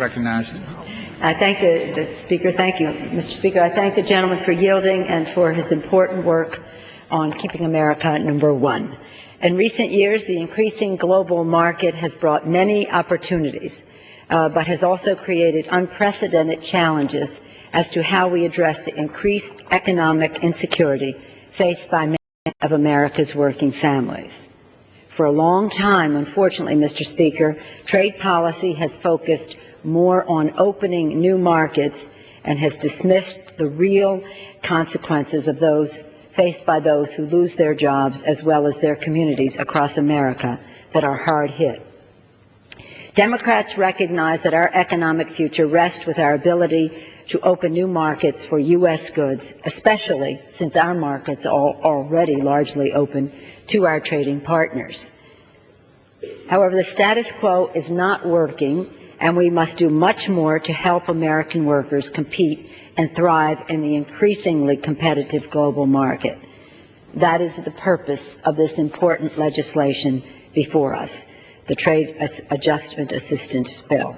Recognized. I thank the Speaker. Thank you, Mr. Speaker. I thank the gentleman for yielding and for his important work on keeping America number one. In recent years, the increasing global market has brought many opportunities, but has also created unprecedented challenges as to how we address the increased economic insecurity faced by many of America's working families. For a long time, unfortunately, Mr. Speaker, trade policy has focused more on opening new markets and has dismissed the real consequences of those faced by those who lose their jobs as well as their communities across America that are hard hit. Democrats recognize that our economic future rests with our ability to open new markets for U.S. goods, especially since our markets are already largely open to our trading partners. However, the status quo is not working, and we must do much more to help American workers compete and thrive in the increasingly competitive global market. That is the purpose of this important legislation before us, the Trade Adjustment Assistance Bill.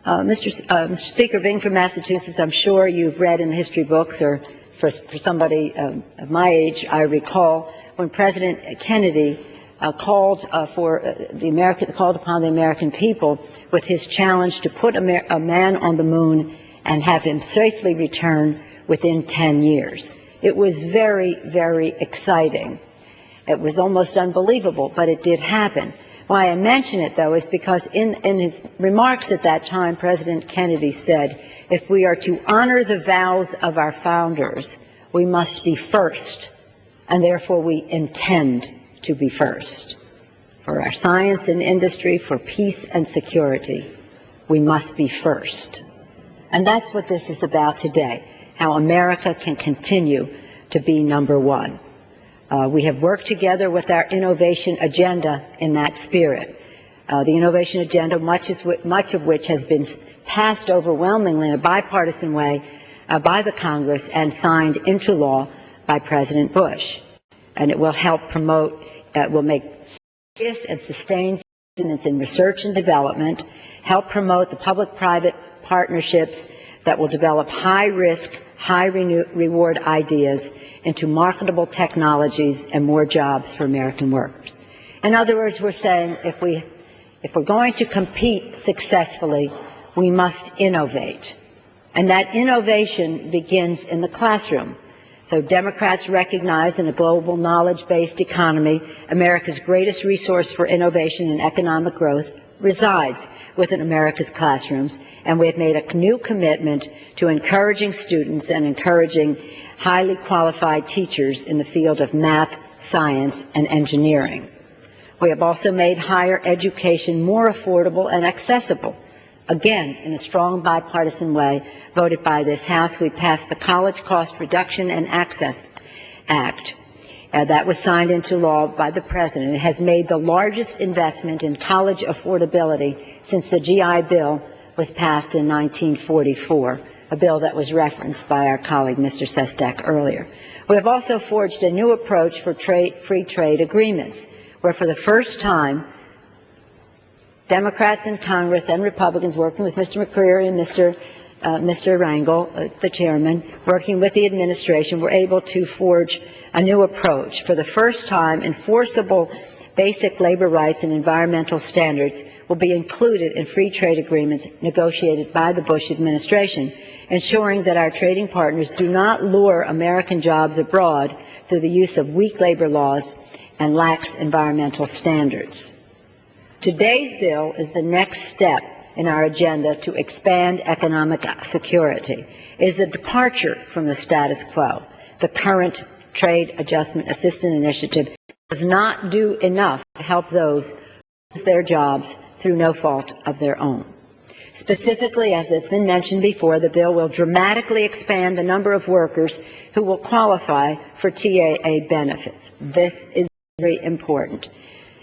Mr. Speaker, being from Massachusetts, I'm sure you've read in the history books, or for somebody of my age, I recall when President Kennedy called upon the American people with his challenge to put a man on the moon and have him safely return within 10 years. It was very, very exciting. It was almost unbelievable, but it did happen. Why I mention it, though, is because in his remarks at that time, President Kennedy said, if we are to honor the vows of our founders, we must be first, and therefore we intend to be first. For our science and industry, for peace and security, we must be first. And that's what this is about today, how America can continue to be number one. We have worked together with our innovation agenda in that spirit. The innovation agenda, much of which has been passed overwhelmingly in a bipartisan way by the Congress and signed into law by President Bush. And it will help promote, will make serious and sustained investments in research and development, help promote the public-private partnerships that will develop high-risk, high-reward ideas into marketable technologies and more jobs for American workers. In other words, we're saying if we're going to compete successfully, we must innovate. And that innovation begins in the classroom. So Democrats recognize in a global knowledge-based economy, America's greatest resource for innovation and economic growth resides within America's classrooms, and we have made a new commitment to encouraging students and encouraging highly qualified teachers in the field of math, science, and engineering. We have also made higher education more affordable and accessible. Again, in a strong bipartisan way, voted by this House, we passed the College Cost Reduction and Access Act. That was signed into law by the President. It has made the largest investment in college affordability since the GI Bill was passed in 1944, a bill that was referenced by our colleague, Mr. Sestak, earlier. We have also forged a new approach for free trade agreements, where for the first time, Democrats in Congress and Republicans, working with Mr. McCreary and Mr. Rangel, the chairman, working with the administration, were able to forge a new approach. For the first time, enforceable basic labor rights and environmental standards will be included in free trade agreements negotiated by the Bush administration, ensuring that our trading partners do not lure American jobs abroad through the use of weak labor laws and lax environmental standards. Today's bill is the next step in our agenda to expand economic security. It is a departure from the status quo. The current Trade Adjustment Assistance Initiative does not do enough to help those who lose their jobs through no fault of their own. Specifically, as has been mentioned before, the bill will dramatically expand the number of workers who will qualify for TAA benefits. This is very important.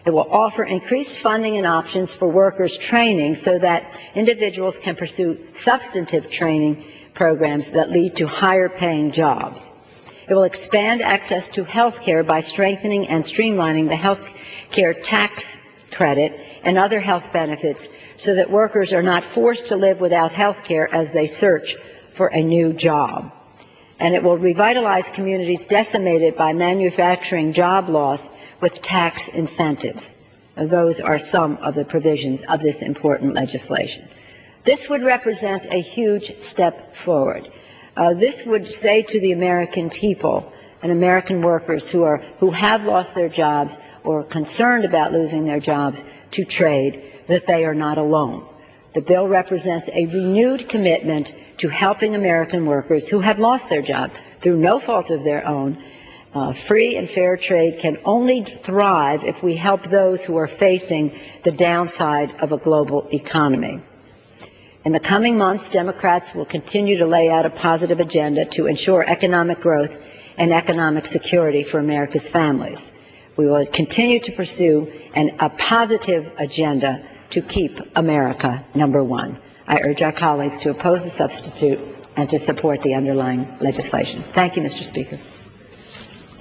It will offer increased funding and options for workers' training so that individuals can pursue substantive training programs that lead to higher-paying jobs. It will expand access to health care by strengthening and streamlining the health care tax credit and other health benefits so that workers are not forced to live without health care as they search for a new job. And it will revitalize communities decimated by manufacturing job loss with tax incentives. Those are some of the provisions of this important legislation. This would represent a huge step forward. This would say to the American people and American workers who have lost their jobs or are concerned about losing their jobs to trade that they are not alone. The bill represents a renewed commitment to helping American workers who have lost their job through no fault of their own. Free and fair trade can only thrive if we help those who are facing the downside of a global economy. In the coming months, Democrats will continue to lay out a positive agenda to ensure economic growth and economic security for America's families. We will continue to pursue a positive agenda to keep America number one. I urge our colleagues to oppose the substitute and to support the underlying legislation. Thank you, Mr. Speaker.